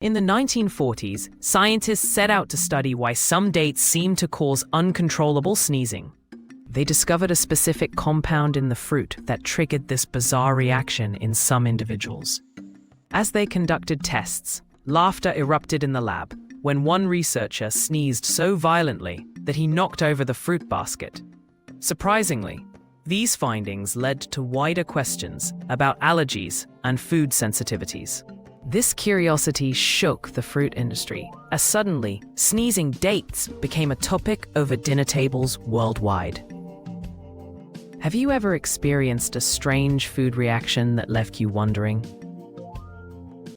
In the 1940s, scientists set out to study why some dates seem to cause uncontrollable sneezing. They discovered a specific compound in the fruit that triggered this bizarre reaction in some individuals. As they conducted tests, laughter erupted in the lab when one researcher sneezed so violently that he knocked over the fruit basket. Surprisingly, these findings led to wider questions about allergies and food sensitivities. This curiosity shook the fruit industry, as suddenly, sneezing dates became a topic over dinner tables worldwide. Have you ever experienced a strange food reaction that left you wondering,